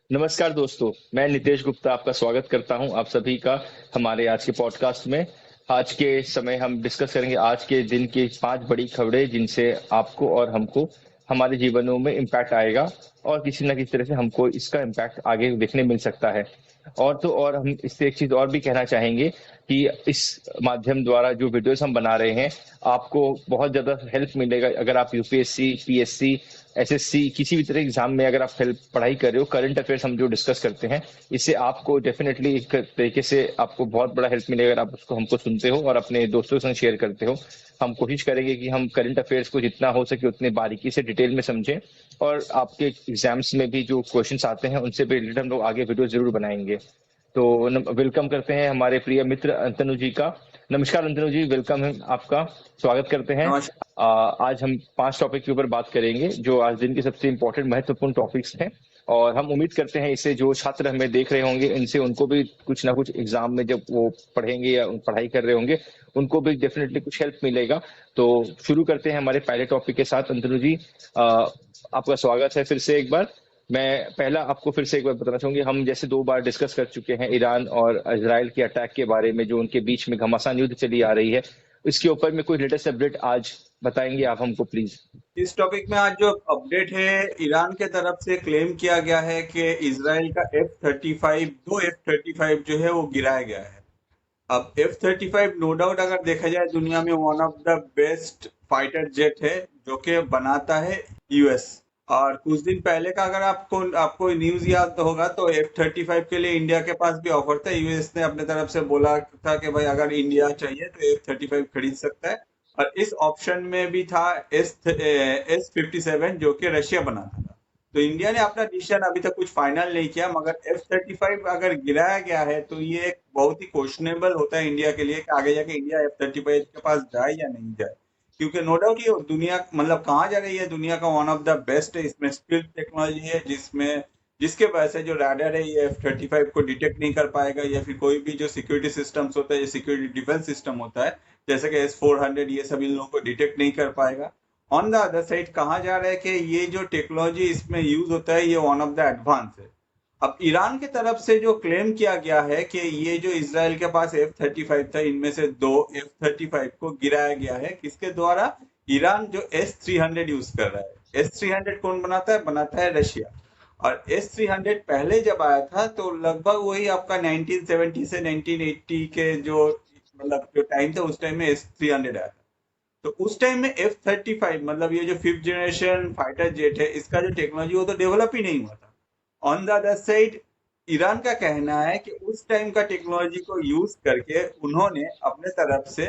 नमस्कार दोस्तों, मैं नितेश गुप्ता आपका स्वागत करता हूं आप सभी का हमारे आज के पॉडकास्ट में। आज के समय हम डिस्कस करेंगे आज के दिन की 5 बड़ी खबरें जिनसे आपको और हमको हमारे जीवनों में इम्पैक्ट आएगा और किसी न किसी तरह से हमको इसका इम्पैक्ट आगे देखने मिल सकता है। और तो और हम इससे एक चीज़ और भी कहना चाहेंगे कि इस माध्यम द्वारा जो वीडियोस हम बना रहे हैं, आपको बहुत ज़्यादा हेल्प मिलेगा अगर आप यूपीएससी, पीएससी, एसएससी किसी भी तरह एग्जाम में अगर आप हेल्प पढ़ाई कर रहे हो। करंट अफेयर्स हम जो डिस्कस करते हैं, इससे आपको डेफिनेटली एक तरीके से आपको बहुत बड़ा हेल्प मिलेगा अगर आप उसको हमको सुनते हो और अपने दोस्तों के संग शेयर करते हो। हम कोशिश करेंगे कि हम करंट अफेयर्स को जितना हो सके उतने बारीकी से डिटेल में समझें और आपके एग्जाम्स में भी जो क्वेश्चंस आते हैं उनसे भी रिलेटेड हम लोग आगे वीडियो जरूर बनाएंगे। तो वेलकम करते हैं हमारे प्रिय मित्र अंतनु जी का। नमस्कार अंतनु जी, वेलकम है आपका, स्वागत करते हैं। नमस्कार। आज हम 5 टॉपिक के ऊपर बात करेंगे जो आज दिन के सबसे इम्पोर्टेंट महत्वपूर्ण टॉपिक्स हैं। और हम उम्मीद करते हैं इससे जो छात्र हमें देख रहे होंगे इनसे उनको भी कुछ ना कुछ एग्जाम में जब वो पढ़ेंगे या पढ़ाई कर रहे होंगे उनको भी डेफिनेटली कुछ हेल्प मिलेगा। तो शुरू करते हैं हमारे पहले टॉपिक के साथ। अंतनु जी, आपका स्वागत है फिर से एक बार। मैं पहला आपको फिर से एक बार बताना चाहूंगी, हम जैसे 2 बार डिस्कस कर चुके हैं ईरान और इजराइल के अटैक के बारे में जो उनके बीच में घमासान युद्ध चली आ रही है। इसके ऊपर में कोई लेटेस्ट अपडेट आज बताएंगे आप हमको प्लीज। इस टॉपिक में आज जो अपडेट है, ईरान के तरफ से क्लेम किया गया है कि इजराइल का F-35 दो F-35 जो है वो गिराया गया है। अब F-35 नो डाउट अगर देखा जाए दुनिया में one of the best fighter jet है जो कि बनाता है यूएस। और कुछ दिन पहले का अगर आपको आपको न्यूज याद होगा तो F-35 के लिए इंडिया के पास भी ऑफर था। यूएस ने अपने तरफ से बोला था कि भाई अगर इंडिया चाहिए तो F-35 खरीद सकता है। और इस ऑप्शन में भी था S-57 जो कि रशिया बनाता था। तो इंडिया ने अपना डिसीजन अभी तक कुछ फाइनल नहीं किया, मगर F-35 अगर गिराया गया है तो ये एक बहुत ही क्वेश्चनेबल होता है इंडिया के लिए कि आगे जाके इंडिया F-35 के पास जाए या नहीं जाए। क्योंकि नो डाउट ये दुनिया मतलब कहाँ जा रही है, दुनिया का वन ऑफ द बेस्ट है, इसमें स्किल टेक्नोलॉजी है जिसमें जिसके वजह से जो रडार है ये F-35 को डिटेक्ट नहीं कर पाएगा, या फिर कोई भी जो सिक्योरिटी सिस्टम्स होता है, सिक्योरिटी डिफेंस सिस्टम होता है जैसे कि S-400, ये सब इन लोगों को डिटेक्ट नहीं कर पाएगा। ऑन द अदर साइड कहा जा रहा है कि ये जो टेक्नोलॉजी इसमें यूज होता है ये वन ऑफ द एडवांस है। अब ईरान की तरफ से जो क्लेम किया गया है कि ये जो इसराइल के पास F-35 था इनमें से दो F-35 को गिराया गया है, किसके द्वारा? ईरान जो S-300 यूज कर रहा है। S-300 कौन बनाता है? बनाता है रशिया। और S-300 पहले जब आया था तो लगभग वही आपका 1970 से 1980 के जो मतलब जो टाइम था उस टाइम में S-300 आया था। तो उस टाइम में F-35 मतलब ये जो फिफ्थ जनरेशन फाइटर जेट है इसका जो टेक्नोलॉजी वो तो डेवलप ही नहीं हुआ था। On the other side Iran का कहना है कि उस टाइम का टेक्नोलॉजी को यूज करके उन्होंने अपने तरफ से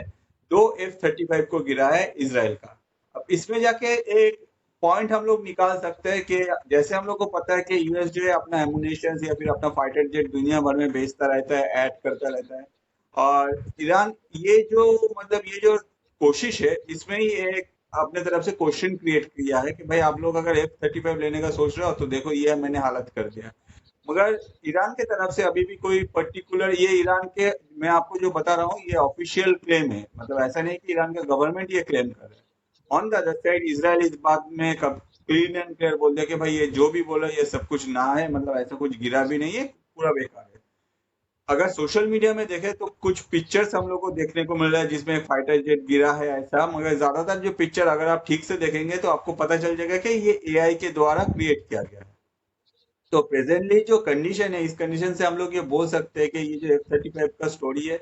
दो F-35 को गिराया है इसराइल का। अब इसमें जाके एक पॉइंट हम लोग निकाल सकते हैं कि जैसे हम लोग को पता है कि यूएस जो है अपना एमुनेशन या फिर अपना फाइटर जेट दुनिया भर में बेचता रहता है, ऐड करता रहता है। और ईरान ये जो मतलब ये जो कोशिश है इसमें ही एक अपने तरफ से क्वेश्चन क्रिएट किया है कि भाई आप लोग अगर F-35 लेने का सोच रहे हो तो देखो ये मैंने हालत कर दिया। मगर ईरान के तरफ से अभी भी कोई पर्टिकुलर ये ईरान के मैं आपको जो बता रहा हूँ ये ऑफिशियल क्लेम है, मतलब ऐसा नहीं कि ईरान का गवर्नमेंट ये क्लेम कर रहा है। On the other side Israel इस बात में क्लीन एंड क्लियर बोल दिया कि भाई ये जो भी बोला ये सब कुछ ना है, मतलब ऐसा कुछ गिरा भी नहीं है, पूरा बेकार है। अगर सोशल मीडिया में देखें तो कुछ पिक्चर्स हम लोग को देखने को मिल रहा है जिसमें फाइटर जेट गिरा है ऐसा, मगर ज्यादातर जो पिक्चर अगर आप ठीक से देखेंगे तो आपको पता चल जाएगा कि ये एआई के द्वारा क्रिएट किया गया है। तो प्रेजेंटली जो कंडीशन है इस कंडीशन से हम लोग ये बोल सकते हैं कि ये जो F-35 का स्टोरी है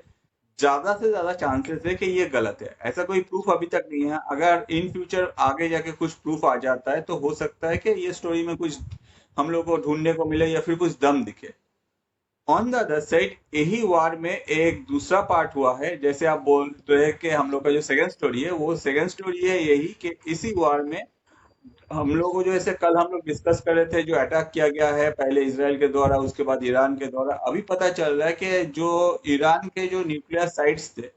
ज्यादा से ज्यादा चांसेस है कि ये गलत है। ऐसा कोई प्रूफ अभी तक नहीं है, अगर इन फ्यूचर आगे जाके कुछ प्रूफ आ जाता है तो हो सकता है कि ये स्टोरी में कुछ हम लोग को ढूंढने को मिले या फिर कुछ दम दिखे। ऑन द अदर साइड यही वार में एक दूसरा पार्ट हुआ है, जैसे आप बोल रहे हैं कि हम लोग का जो सेकंड स्टोरी है वो सेकंड स्टोरी है यही कि इसी वार में हम लोग को जो ऐसे कल हम लोग डिस्कस कर रहे थे जो अटैक किया गया है पहले इसराइल के द्वारा उसके बाद ईरान के द्वारा, अभी पता चल रहा है कि जो ईरान के जो न्यूक्लियर साइट्स थे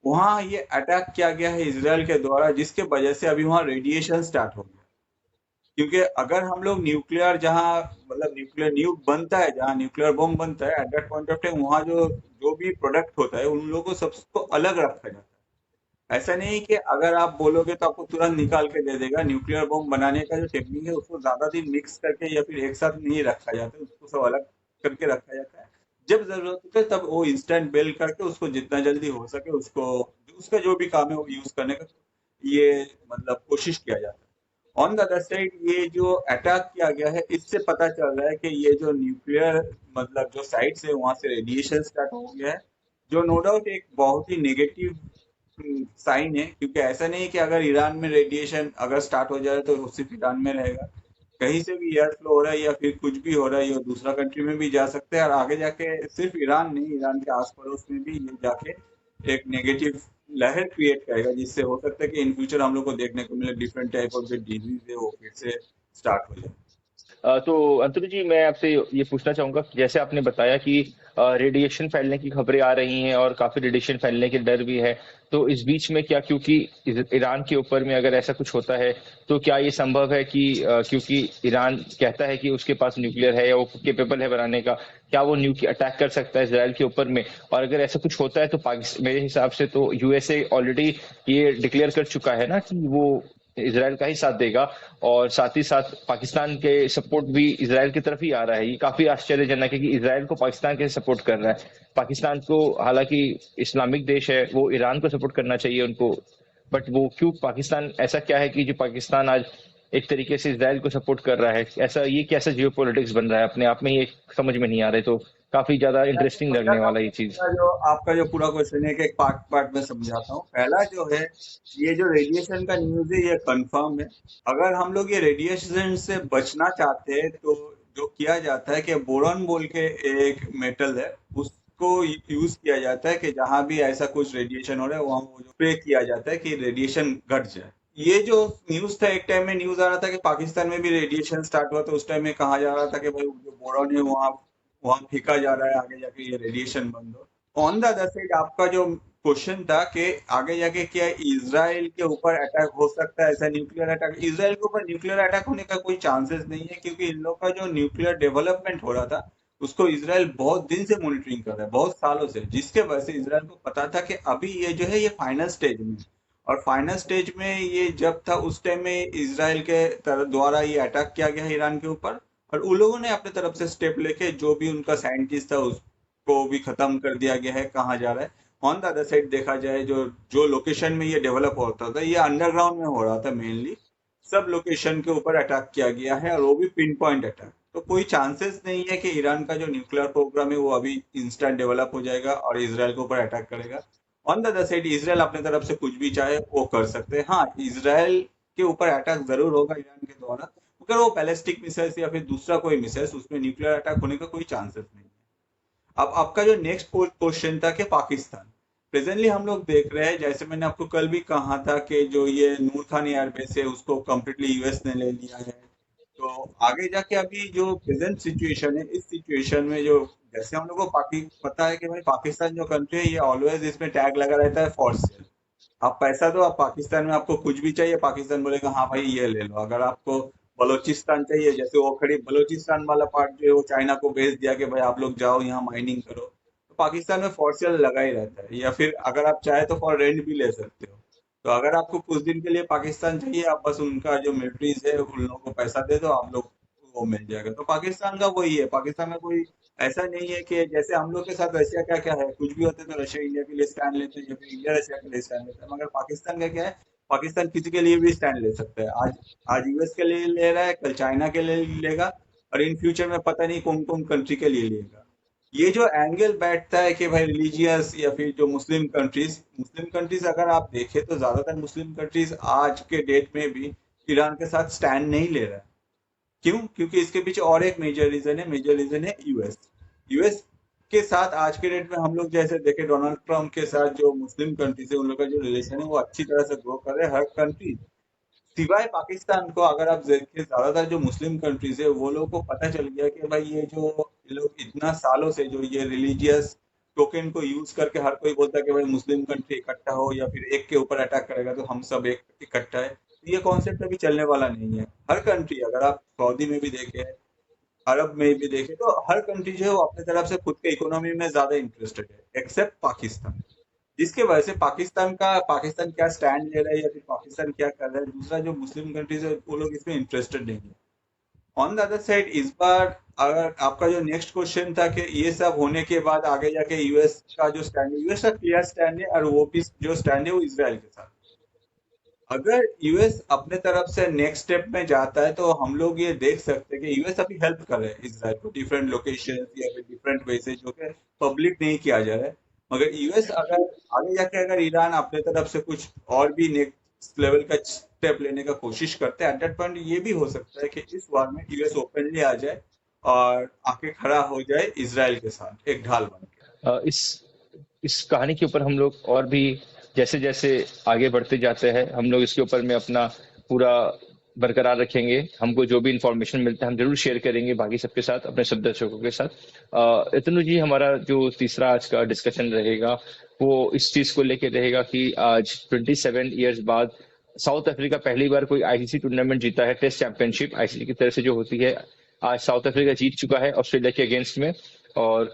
वहां ये अटैक किया गया है इसराइल के द्वारा, जिसके वजह से अभी वहां रेडिएशन स्टार्ट हो गया। क्योंकि अगर हम लोग न्यूक्लियर जहां मतलब न्यूक्लियर न्यूक बनता है जहां न्यूक्लियर बम बनता है at that point of time वहां जो जो भी प्रोडक्ट होता है उन लोगों को सबको अलग रखा जाता है। ऐसा नहीं कि अगर आप बोलोगे तो आपको तुरंत निकाल के दे देगा। न्यूक्लियर बॉम्ब बनाने का जो टेक्निक है उसको ज्यादा दिन मिक्स करके या फिर एक साथ नहीं रखा जाता, उसको सब अलग करके रखा जाता है। जब जरूरत होता है तब वो इंस्टेंट बेल करके उसको जितना जल्दी हो सके उसको, उसका जो भी काम है वो यूज करने का ये मतलब कोशिश किया जाता है। ऑन द अदर साइड ये जो अटैक किया गया है इससे पता चल रहा है कि ये जो न्यूक्लियर मतलब जो साइट से वहां से रेडिएशन स्टार्ट हो गया है, जो नो डाउट एक बहुत ही नेगेटिव साइन है, क्योंकि ऐसा नहीं है कि अगर ईरान में रेडिएशन अगर स्टार्ट हो जाए तो वो सिर्फ ईरान में रहेगा। कहीं से भी एयर फ्लो हो रहा है या फिर कुछ भी हो रहा है ये दूसरा कंट्री में भी जा सकता है, और आगे जाके सिर्फ ईरान नहीं, ईरान के आस पड़ोस में भी ये जाके एक नेगेटिव लहर क्रिएट करेगा, जिससे हो सकता है कि इन फ्यूचर हम लोग को देखने को मिले डिफरेंट टाइप ऑफ जो डिजीज है वो फिर से स्टार्ट हो जाए। तो अंतुल जी, मैं आपसे ये पूछना चाहूंगा कि जैसे आपने बताया कि रेडिएशन फैलने की खबरें आ रही हैं और काफी रेडिएशन फैलने के डर भी है, तो इस बीच में क्या, क्योंकि ईरान के ऊपर में अगर ऐसा कुछ होता है तो क्या ये संभव है कि क्योंकि ईरान कहता है कि उसके पास न्यूक्लियर है या वो केपेबल है बनाने का, क्या वो न्यूक्लियर अटैक कर सकता है इसराइल के ऊपर में? और अगर ऐसा कुछ होता है तो पाकिस्तान, मेरे हिसाब से तो यूएसए ऑलरेडी ये डिक्लेयर कर चुका है ना कि वो इसराइल का ही साथ देगा, और साथ ही साथ पाकिस्तान के सपोर्ट भी इसराइल की तरफ ही आ रहा है। ये काफी आश्चर्यजनक है कि इसराइल को पाकिस्तान के सपोर्ट कर रहा है। पाकिस्तान को, हालांकि इस्लामिक देश है, वो ईरान को सपोर्ट करना चाहिए उनको, बट वो क्यों, पाकिस्तान ऐसा क्या है कि जो पाकिस्तान आज एक तरीके से इसराइल को सपोर्ट कर रहा है? ऐसा ये कैसा जियो पॉलिटिक्स बन रहा है अपने आप में, ये समझ में नहीं आ रहा है। तो काफी ज्यादा मैं इंटरेस्टिंग लगने समझाता हूँ वाला ये चीज। आपका जो पूरा क्वेश्चन है कि एक पार्ट पार्ट में समझाता हूँ। पहला जो है, ये जो रेडिएशन का न्यूज़ है ये कंफर्म है। अगर हम लोग ये रेडिएशन से बचना चाहते हैं तो जो किया जाता है कि बोरॉन बोल के एक मेटल है, उसको यूज किया जाता है कि जहां भी ऐसा कुछ रेडिएशन हो रहा है वहां वो स्प्रे किया जाता है कि रेडिएशन घट जाए। ये जो न्यूज था, एक टाइम में न्यूज आ रहा था कि पाकिस्तान में भी रेडिएशन स्टार्ट हुआ, तो उस टाइम में कहा जा रहा था कि भाई जो बोरॉन है वहाँ वहां फेंका जा रहा है, आगे जाके ये रेडिएशन बंद हो। ऑन द अदर साइड आपका जो क्वेश्चन था कि आगे जाके क्या इजराइल के ऊपर अटैक हो सकता है, ऐसा न्यूक्लियर अटैक, इजराइल के ऊपर न्यूक्लियर अटैक होने का कोई चांसेस नहीं है, क्योंकि इन लोग का जो न्यूक्लियर डेवलपमेंट हो रहा था उसको इसराइल बहुत दिन से मॉनिटरिंग कर रहा है, बहुत सालों से, जिसके वजह से इसराइल को पता था कि अभी ये जो है ये फाइनल स्टेज में है। और फाइनल स्टेज में ये जब था उस टाइम में इसराइल के द्वारा ये अटैक किया गया ईरान के ऊपर, और उन लोगों ने अपने तरफ से स्टेप लेके जो भी उनका साइंटिस्ट था उसको भी खत्म कर दिया गया है, कहा जा रहा है। ऑन द अदर साइड देखा जाए, जो जो लोकेशन में ये डेवलप होता था ये अंडरग्राउंड में हो रहा था मेनली, सब लोकेशन के ऊपर अटैक किया गया है, और वो भी पिन पॉइंट अटैक। तो कोई चांसेस नहीं है कि ईरान का जो न्यूक्लियर प्रोग्राम है वो अभी इंस्टेंट डेवलप हो जाएगा और इसराइल के ऊपर अटैक करेगा। On the other side Israel अपने तरफ से कुछ भी चाहे वो कर सकते हैं। हाँ, इसराइल के ऊपर अटैक जरूर होगा ईरान के द्वारा, अगर वो बैलिस्टिक मिसाइल्स या फिर दूसरा कोई मिसाइल्स, उसमें न्यूक्लियर अटैक होने का कोई चांसेस नहीं है। अब आपका जो नेक्स्ट क्वेश्चन था कि पाकिस्तान, प्रेजेंटली हम लोग देख रहे हैं, जैसे मैंने आपको कल भी कहा था कि जो ये नूर खान एयरबेस है उसको कम्प्लीटली यूएस ने ले लिया है। तो आगे जाके अभी जो प्रेजेंट सिचुएशन है, इस सिचुएशन में जो, जैसे हम लोग को पता है कि भाई पाकिस्तान जो कंट्री है ये ऑलवेज इसमें टैग लगा रहता है फॉर सेल। आप पैसा दो, आप पाकिस्तान में आपको कुछ भी चाहिए पाकिस्तान बोलेगा हाँ भाई ये ले लो। अगर आपको बलोचिस्तान चाहिए, जैसे वो खड़ी बलोचिस्तान वाला पार्ट जो है वो चाइना को भेज दिया कि भाई आप लोग जाओ यहाँ माइनिंग करो, तो पाकिस्तान में फॉर सेल लगा ही रहता है। या फिर अगर आप चाहे तो फॉर रेंट भी ले सकते हो। तो अगर आपको कुछ दिन के लिए पाकिस्तान चाहिए, आप बस उनका जो मिलिट्रीज है उन लोगों को पैसा दे दो, आप लोग वो मिल जाएगा। तो पाकिस्तान का वही है, पाकिस्तान में कोई ऐसा नहीं है कि जैसे हम लोग के साथ रशिया क्या क्या है, कुछ भी होते तो रशिया इंडिया के लिए स्टैंड लेते हैं या फिर इंडिया रशिया के लिए स्टैंड लेता है, मगर पाकिस्तान का क्या है, पाकिस्तान किसी के लिए भी स्टैंड ले सकता है। आज आज यूएस के लिए ले रहा है, कल चाइना के लिए लेगा, और इन फ्यूचर में पता नहीं कौन कौन कंट्री के लिए लेगा। ये जो एंगल बैठता है कि भाई रिलीजियस या फिर जो मुस्लिम कंट्रीज अगर आप देखें तो ज्यादातर मुस्लिम कंट्रीज आज के डेट में भी ईरान के साथ स्टैंड नहीं ले रहा है। क्यों? क्योंकि इसके पीछे और एक मेजर रीजन है यूएस। यूएस के साथ आज के डेट में हम लोग जैसे देखे, डोनाल्ड ट्रम्प के साथ जो मुस्लिम कंट्रीज है उन लोग का जो रिलेशन है वो अच्छी तरह से ग्रो कर रहे हैं, हर कंट्री सिवाय पाकिस्तान को। अगर आप देखें ज्यादातर जो मुस्लिम कंट्रीज है वो लोगों को पता चल गया कि भाई ये लोग इतना सालों से जो ये रिलीजियस टोकन को यूज करके हर कोई बोलता है कि भाई मुस्लिम कंट्री इकट्ठा हो या फिर एक के ऊपर अटैक करेगा तो हम सब एक इकट्ठा है, तो ये कॉन्सेप्ट अभी चलने वाला नहीं है। हर कंट्री, अगर आप सऊदी में भी देखें, अरब में भी देखें, तो हर कंट्री जो है वो अपने तरफ से खुद के इकोनॉमी में ज्यादा इंटरेस्टेड है, एक्सेप्ट पाकिस्तान। जिसके वजह से पाकिस्तान क्या स्टैंड ले रहा है या फिर पाकिस्तान क्या कर रहा है, दूसरा जो मुस्लिम कंट्रीज है वो लोग इसमें इंटरेस्टेड नहीं है। ऑन द अदर साइड इस बार अगर आपका जो नेक्स्ट क्वेश्चन था कि ये सब होने के बाद आगे जाके यूएस का जो स्टैंड है, यूएस का क्लियर स्टैंड है, और वो भी जो स्टैंड है वो इसराइल के साथ। अगर यूएस अपने तरफ से नेक्स्ट स्टेप में जाता है तो हम लोग ये देख सकते हैं कि यूएस अभी हेल्प कर रहे हैं इसराइल को डिफरेंट लोकेशन या फिर डिफरेंट वे से, जो कि पब्लिक नहीं किया जा रहा है। मगर यूएस अगर आगे जाके अगर ईरान अपने तरफ से कुछ और भी नेक्स्ट लेवल का स्टेप लेने का कोशिश करते हैं, एट दैट पॉइंट ये भी हो सकता है कि इस वार में यूएस ओपनली आ जाए और आके खड़ा हो जाए इसराइल के साथ एक ढाल बन के। इस कहानी के ऊपर हम लोग और भी जैसे जैसे आगे बढ़ते जाते हैं, हम लोग इसके ऊपर में अपना पूरा बरकरार रखेंगे। हमको जो भी इंफॉर्मेशन मिलता है हम जरूर शेयर करेंगे बाकी सबके साथ, अपने सब दर्शकों के साथ। इतनु जी, हमारा जो तीसरा आज का डिस्कशन रहेगा वो इस चीज को लेके रहेगा कि आज 27 इयर्स बाद साउथ अफ्रीका पहली बार कोई आईसीसी टूर्नामेंट जीता है, टेस्ट चैंपियनशिप आईसीसी की तरफ से जो होती है। आज साउथ अफ्रीका जीत चुका है ऑस्ट्रेलिया के अगेंस्ट में, और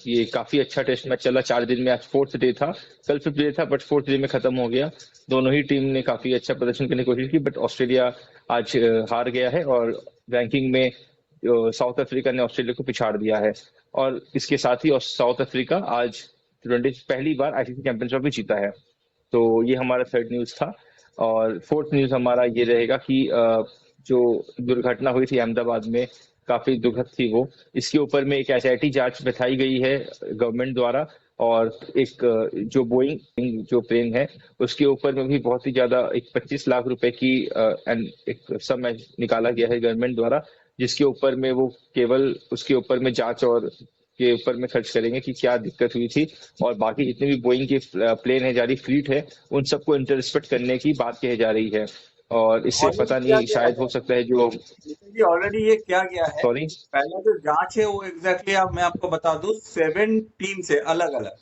ये काफी अच्छा टेस्ट मैच चला 4 दिन में। आज फोर्थ डे था, कल फिफ्थ डे था, बट फोर्थ डे में खत्म हो गया। दोनों ही टीम ने काफी अच्छा प्रदर्शन करने की कोशिश की, बट ऑस्ट्रेलिया आज हार गया है और रैंकिंग में साउथ अफ्रीका ने ऑस्ट्रेलिया को पिछाड़ दिया है। और इसके साथ ही साउथ अफ्रीका आज पहली बार आईसीसी चैंपियंस ट्रॉफी जीता है। तो ये हमारा थर्ड न्यूज था। और फोर्थ न्यूज हमारा ये रहेगा कि जो दुर्घटना हुई थी अहमदाबाद में, काफी दुखद थी वो। इसके ऊपर में एक एसआईटी जांच बिठाई गई है गवर्नमेंट द्वारा, और एक जो बोइंग जो प्लेन है उसके ऊपर में भी बहुत ही ज्यादा एक 25 लाख रुपए की एक सम निकाला गया है गवर्नमेंट द्वारा, जिसके ऊपर में वो केवल उसके ऊपर में जांच और के ऊपर में खर्च करेंगे कि क्या दिक्कत हुई थी। और बाकी जितने भी बोइंग की प्लेन है, जारी फ्लीट है, उन सबको इंटरस्पेक्ट करने की बात कही जा रही है। और इससे ऑलरेडी पता किया नहीं, गया शायद है हो सकता है जो नितिन जी, ऑलरेडी ये क्या गया है। सॉरी। पहला जो जांच है वो एग्जैक्टली अब मैं आपको बता दूं, 7 टीम से अलग अलग,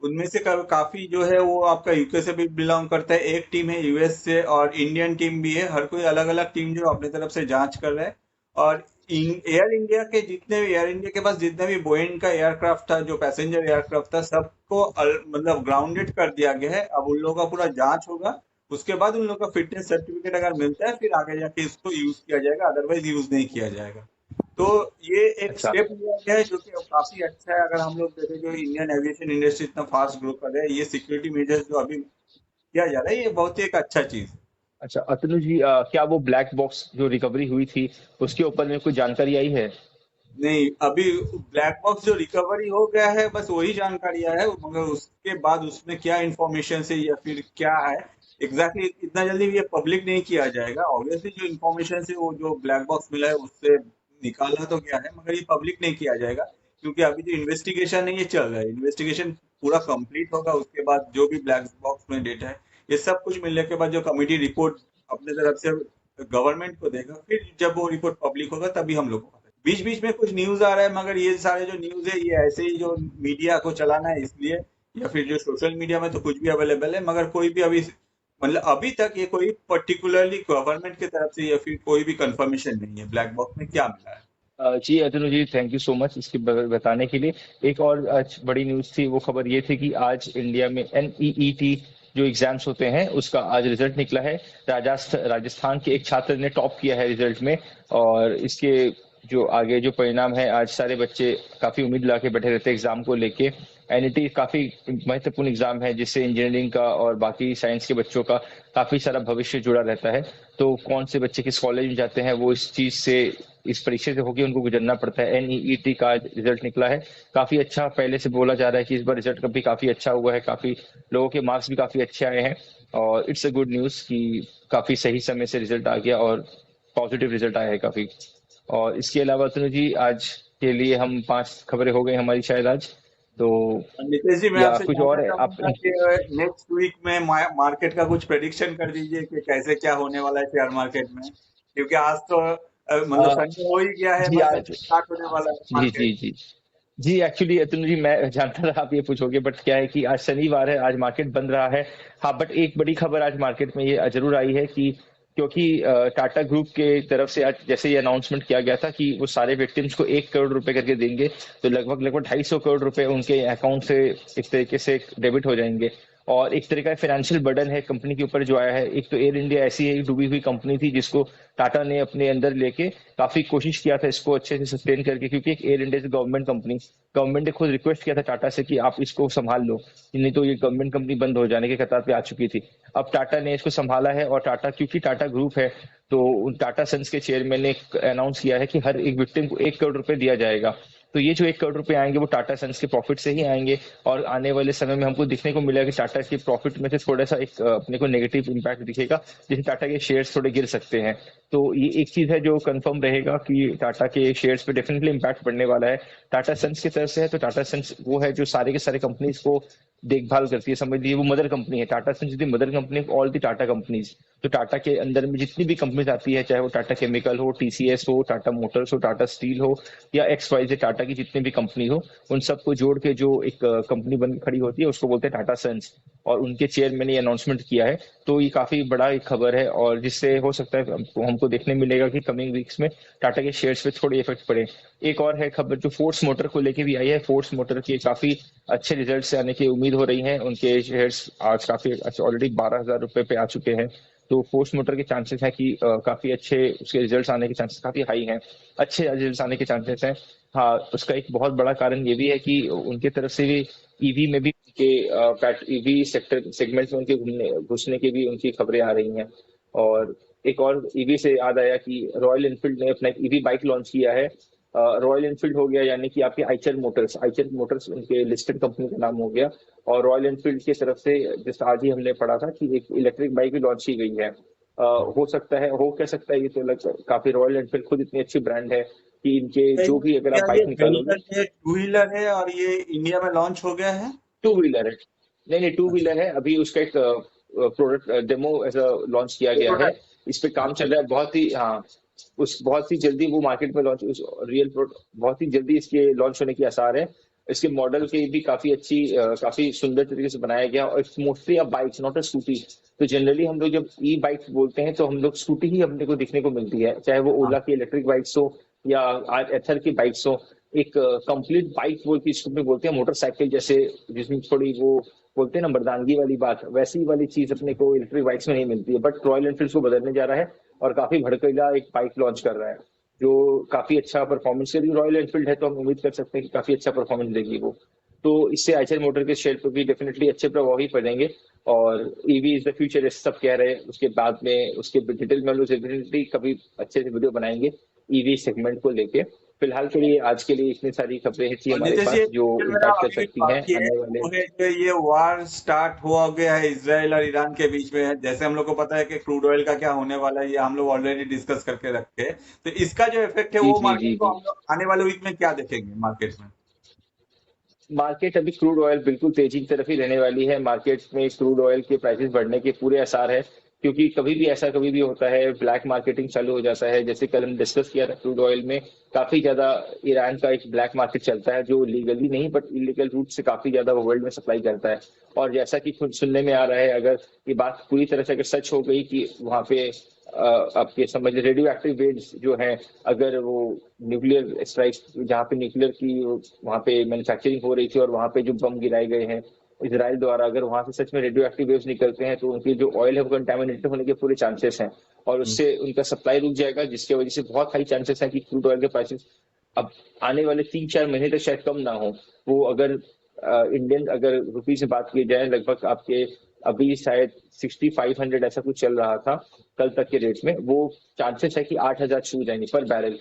उनमें से काफी जो है वो आपका यूके से भी बिलोंग करता है, एक टीम है यूएस से, और इंडियन टीम भी है। हर कोई अलग अलग टीम जो अपने तरफ से जांच कर रहा है। और एयर इंडिया के पास जितने भी बोइंग का एयरक्राफ्ट था, जो पैसेंजर एयरक्राफ्ट था, सबको मतलब ग्राउंडेड कर दिया गया है। अब उन लोगों का पूरा जांच होगा, उसके बाद उन लोगों का फिटनेस सर्टिफिकेट अगर मिलता है फिर आगे जाके इसको यूज किया जाएगा, अदरवाइज यूज नहीं किया जाएगा। तो ये एक अच्छा। स्टेप लिया गया है जो कि काफी अच्छा है। अगर हम लोग देखें जो इंडियन एविएशन इंडस्ट्री इतना फास्ट ग्रो कर रहा है, ये सिक्योरिटी मेजर्स जो अभी किया जा रहा है, ये बहुत ही एक अच्छा चीज है। अच्छा अतनु जी, क्या वो ब्लैक बॉक्स जो रिकवरी हुई थी उसके ऊपर में कोई जानकारी आई है? नहीं, अभी ब्लैक बॉक्स जो रिकवरी हो गया है बस वही जानकारी है, मगर उसके बाद उसमें क्या इंफॉर्मेशन है या फिर क्या है एग्जैक्टली इतना जल्दी ये पब्लिक नहीं किया जाएगा। ऑब्वियसली जो इंफॉर्मेशन है वो जो ब्लैक बॉक्स मिला है उससे निकाला तो गया है, मगर ये पब्लिक नहीं किया जाएगा क्योंकि अभी जो इन्वेस्टिगेशन है ये चल रहा है। इन्वेस्टिगेशन पूरा कंप्लीट होगा, उसके बाद जो भी ब्लैक बॉक्स में डेटा है ये सब कुछ मिलने के बाद जो कमिटी रिपोर्ट अपने तरफ से गवर्नमेंट को देगा, फिर जब वो रिपोर्ट पब्लिक होगा तभी हम लोग को पता। बीच बीच में कुछ न्यूज आ रहा है, मगर ये सारे जो न्यूज है ये ऐसे ही जो मीडिया को चलाना है इसलिए, या फिर जो सोशल मीडिया में तो कुछ भी अवेलेबल है, मगर कोई भी अभी मतलब अभी तक ये कोई पर्टिकुलरली गवर्नमेंट की तरफ से या फिर कोई भी कंफर्मेशन नहीं है ब्लैक बॉक्स में क्या मिला है। जी अतनु जी, थैंक यू सो मच इसके बताने के लिए। एक और आज बड़ी न्यूज थी, वो खबर ये थी कि आज इंडिया में एनईईटी जो एग्जाम्स होते हैं उसका आज रिजल्ट निकला है। राजस्थान के एक छात्र ने टॉप किया है रिजल्ट में, और इसके जो आगे जो परिणाम है, आज सारे बच्चे काफी उम्मीद ला के बैठे रहते हैं एग्जाम को लेके। एनईटी काफी महत्वपूर्ण एग्जाम है जिससे इंजीनियरिंग का और बाकी साइंस के बच्चों का काफी सारा भविष्य जुड़ा रहता है। तो कौन से बच्चे किस कॉलेज में जाते हैं वो इस चीज से, इस परीक्षा से होकर उनको गुजरना पड़ता है। एनईईटी का रिजल्ट निकला है, काफी अच्छा। पहले से बोला जा रहा है कि इस बार रिजल्ट भी काफी अच्छा हुआ है, काफी लोगों के मार्क्स भी काफी अच्छे आए हैं। और इट्स अ गुड न्यूज कि काफी सही समय से रिजल्ट आ गया और पॉजिटिव रिजल्ट आया है काफी। और इसके अलावा तनु जी, आज के लिए हम 5 खबरें हो गई हमारी शायद आज तो, नितेश जी, मैं या आपसे कुछ और जानना है आप? चाहूंगा कि नेक्स्ट वीक में मार्केट का कुछ प्रेडिक्शन कर दीजिए कि कैसे क्या होने वाला है शेयर मार्केट में, क्योंकि आज तो मतलब अ, संडे हो ही गया है, जी मंडे आज से स्टार्ट होने वाला है जी मार्केट। जी जी जी, एक्चुअली अतुल जी, मैं जानता था आप ये पूछोगे, बट क्या है कि आज शनिवार है, आज मार्केट बंद रहा है। हाँ, बट एक बड़ी खबर आज मार्केट में ये जरूर आई है कि क्योंकि टाटा ग्रुप के तरफ से आज जैसे ये अनाउंसमेंट किया गया था कि वो सारे विक्टिम्स को 1 करोड़ रुपए करके देंगे, तो लगभग लगभग 250 करोड़ रुपए उनके अकाउंट से एक तरीके से डेबिट हो जाएंगे। और एक तरह का फाइनेंशियल बर्डन है कंपनी के ऊपर जो आया है। एक तो एयर इंडिया ऐसी है डूबी हुई कंपनी थी जिसको टाटा ने अपने अंदर लेके काफी कोशिश किया था इसको अच्छे से सस्टेन करके, क्योंकि एक एयर इंडिया से गवर्नमेंट कंपनी, गवर्नमेंट ने खुद रिक्वेस्ट किया था टाटा से कि आप इसको संभाल लो, नहीं तो ये गवर्नमेंट कंपनी बंद हो जाने के कतार पे आ चुकी थी। अब टाटा ने इसको संभाला है, और टाटा क्योंकि टाटा ग्रुप है तो उन टाटा सन्स के चेयरमैन ने अनाउंस किया है कि हर एक विक्टिम को 1 करोड़ रुपए दिया जाएगा। तो ये जो 1 करोड़ रुपए आएंगे वो टाटा सन्स के प्रॉफिट से ही आएंगे, और आने वाले समय में हमको दिखने को मिलेगा कि टाटा के प्रॉफिट में से थोड़ा सा एक अपने को नेगेटिव इम्पैक्ट दिखेगा, जिससे टाटा के शेयर्स थोड़े गिर सकते हैं। तो ये एक चीज है जो कंफर्म रहेगा कि टाटा के शेयर्स पे डेफिनेटली इम्पैक्ट पड़ने वाला है। टाटा सन्स की तरफ से है तो टाटा सन्स वो है जो सारे के सारे कंपनीज को देखभाल करती है, समझ लीजिए वो मदर कंपनी है। Tata sons the mother company of all the Tata companies. तो टाटा के अंदर में जितनी भी कंपनीज आती है, चाहे वो टाटा केमिकल हो, टीसीएस हो, टाटा मोटर्स हो, टाटा स्टील हो, या एक्स वाई जेड टाटा की जितनी भी कंपनी हो, उन सबको जोड़ के जो एक कंपनी बन खड़ी होती है उसको बोलते हैं टाटा सन्स। और उनके चेयरमैन ने अनाउंसमेंट किया है। तो ये काफी बड़ा एक खबर है, और जिससे हो सकता है हमको देखने मिलेगा कि कमिंग वीक्स में टाटा के शेयर्स पे थोड़े इफेक्ट पड़े। एक और है खबर जो फोर्स मोटर को लेके भी आई है। फोर्स मोटर के काफी अच्छे रिजल्ट से आने की उम्मीद हो रही है। उनके शेयर्स आज काफी ऑलरेडी 12,000 रुपए पे आ चुके हैं। तो फोर्स मोटर के चांसेस है कि काफी अच्छे उसके रिजल्ट्स आने के चांसेस काफी हाई हैं, अच्छे रिजल्ट्स आने के चांसेस हैं। हाँ, उसका एक बहुत बड़ा कारण ये भी है कि उनके तरफ से भी ईवी में भी उनके ईवी सेक्टर सेगमेंट में उनके घुसने की भी उनकी खबरें आ रही हैं। और एक और ईवी से याद आया कि रॉयल एनफील्ड ने अपना एक ईवी बाइक लॉन्च किया है। रॉयल एनफील्ड हो गया, यानी कि आपके आइचर मोटर्स उनके लिस्टेड कंपनी का नाम हो गया। और रॉयल एनफील्ड की तरफ से जैसे आज ही हमने पढ़ा था कि एक इलेक्ट्रिक बाइक भी लॉन्च की गई है। हो सकता है, हो क्या सकता है, ये तो काफी रॉयल एनफील्ड खुद इतनी अच्छी ब्रांड है कि इनके जो भी अगर क्या आप ये बाइक निकालोगे। वेहिकल है, टू व्हीलर है और ये इंडिया में लॉन्च हो गया है? टू व्हीलर है। नहीं नहीं, टू अच्छा। व्हीलर है। अभी उसका एक प्रोडक्ट डेमो ऐसा लॉन्च किया ये गया है। प्रोडक्ट। इस पे काम अच्छा। चल रहा है बहुत ही। हाँ, उस बहुत ही जल्दी वो मार्केट में लॉन्च, उस रियल प्रोडक्ट बहुत ही जल्दी इसके लॉन्च होने की आसार है। इसके मॉडल की भी काफी अच्छी काफी सुंदर तरीके से बनाया गया, और it's mostly a bikes not a scooty. तो जनरली हम लोग जब ई बाइक्स बोलते हैं तो हम लोग स्कूटी ही अपने को दिखने को मिलती है, चाहे वो हाँ। ओला की इलेक्ट्रिक बाइक्स हो या एथर की बाइक्स हो। एक कंप्लीट बाइक बोल के इसको भी बोलते हैं, मोटरसाइकिल जैसे, जिसमें थोड़ी वो बोलते हैं ना मर्दानगी वाली बात, वैसी वाली चीज अपने को इलेक्ट्रिक बाइक्स में नहीं मिलती है। बट रॉयल एनफील्ड को बदलने जा रहा है और काफी भड़कीला एक बाइक लॉन्च कर रहा है जो काफी अच्छा परफॉर्मेंस करेगी। रॉयल एनफील्ड है तो हम उम्मीद कर सकते हैं कि काफी अच्छा परफॉर्मेंस देगी वो। तो इससे आइचर मोटर के शेयर पर भी डेफिनेटली अच्छे प्रभाव ही पड़ेंगे। और ईवी इज द फ्यूचर, ऐसे सब कह रहे हैं। उसके बाद में उसके डिटेल में हम लोग डेफिनेटली कभी अच्छे से वीडियो बनाएंगे ईवी सेगमेंट को लेके। फिलहाल के लिए, आज के लिए इतनी सारी खबरें थी और हमारे नितेश, ये पास जो मेरा इम्पैक्ट कर अभी भी सकती हैं बाकी है, आने वाले। वो है जो ये वार स्टार्ट हुआ गया है इजराइल और ईरान के बीच में। जैसे हम लोग को पता है कि क्रूड ऑयल का क्या होने वाला है, ये हम लोग ऑलरेडी डिस्कस करके रखे हैं। तो इसका जो इफेक्ट है जी वो जी मार्केट जी को जी। हम लोग आने वाले वीक में क्या देखेंगे मार्केट में? मार्केट अभी क्रूड ऑयल बिल्कुल तेजी की तरफ ही रहने वाली है। मार्केट में क्रूड ऑयल के प्राइसेस बढ़ने के पूरे आसार है, क्योंकि कभी भी ऐसा कभी भी होता है, ब्लैक मार्केटिंग चालू हो जाता है। जैसे कल हम डिस्कस किया था, क्रूड ऑयल में काफी ज्यादा ईरान का एक ब्लैक मार्केट चलता है जो लीगली नहीं बट इलीगल रूट से काफी ज्यादा वर्ल्ड में सप्लाई करता है। और जैसा कि खुद सुनने में आ रहा है, अगर ये बात पूरी तरह से अगर सच हो गई कि वहां पे आपके समझ रेडियो एक्टिव वेट्स जो है, अगर वो न्यूक्लियर स्ट्राइक जहाँ पे न्यूक्लियर की वहां पे मैन्युफैक्चरिंग हो रही थी और वहां पे जो बम गिराए गए हैं इसराइल द्वारा, अगर वहां से सच में रेडियो एक्टिव वेव्स निकलते हैं तो उनकी जो ऑयल है वो कंटेमिनेटेड होने के पूरे चांसेस हैं, और हम्म। उससे उनका सप्लाई रुक जाएगा, जिसकी वजह से बहुत हाई चांसेस है कि क्रूड ऑयल के प्राइसेस अब आने वाले 3-4 महीने तक शायद कम ना हो। वो अगर इंडियन अगर रुपी से बात की जाए, लगभग आपके अभी शायद 6500 ऐसा कुछ चल रहा था कल तक के रेट में। वो चांसेस है कि 8,000 छू जाएंगे पर बैरल।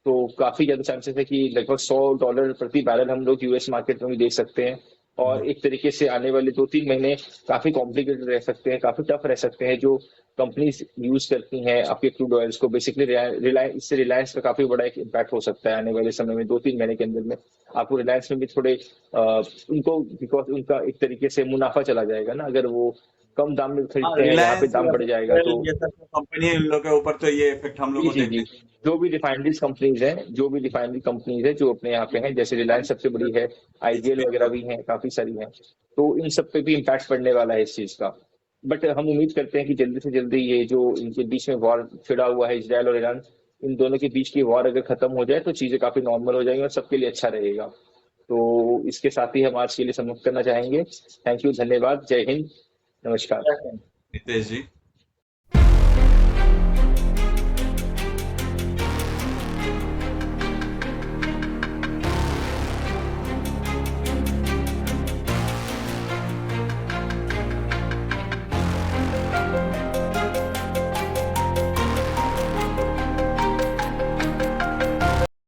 तो काफी ज्यादा चांसेस है कि लगभग $100 प्रति बैरल हम लोग यूएस मार्केट में भी देख सकते हैं। और एक तरीके से आने वाले 2-3 महीने काफी कॉम्प्लिकेटेड रह सकते हैं, काफी टफ रह सकते हैं। जो कंपनीज यूज करती हैं आपके क्रूड ऑयल्स को, बेसिकली रिलायंस, इससे रिलायंस का काफी बड़ा एक इम्पैक्ट हो सकता है आने वाले समय में। 2-3 महीने के अंदर में आपको रिलायंस में भी थोड़े उनको, बिकॉज उनका एक तरीके से मुनाफा चला जाएगा ना, अगर वो कम दाम में हाँ, खरीदते हैं यहाँ पे रिलायंस दाम या बढ़ फिर जाएगा Shell, तो। ये सब जो कंपनी है इन लोगों के ऊपर तो ये इफेक्ट हम लोग जी को जी जी। देखने को मिलेगा। जो भी रिफाइनरीज कंपनीज हैं, जो भी रिफाइनरी कंपनीज है जो अपने यहाँ पे हैं, जैसे रिलायंस सबसे बड़ी है, आईजीएल वगैरह भी हैं, काफी सारी हैं। तो इन सब पे भी इम्पैक्ट पड़ने वाला है इस चीज का। बट हम उम्मीद करते हैं कि जल्दी से जल्दी ये जो इनके बीच में वॉर छिड़ा हुआ है, इसराइल और ईरान, इन दोनों के बीच की वॉर अगर खत्म हो जाए तो चीजें काफी नॉर्मल हो जाएंगी और सबके लिए अच्छा रहेगा। तो इसके साथ ही हम आज के लिए समाप्त करना चाहेंगे। थैंक यू, धन्यवाद, जय हिंद, नमस्कार। जय हिंद, नितेश जी।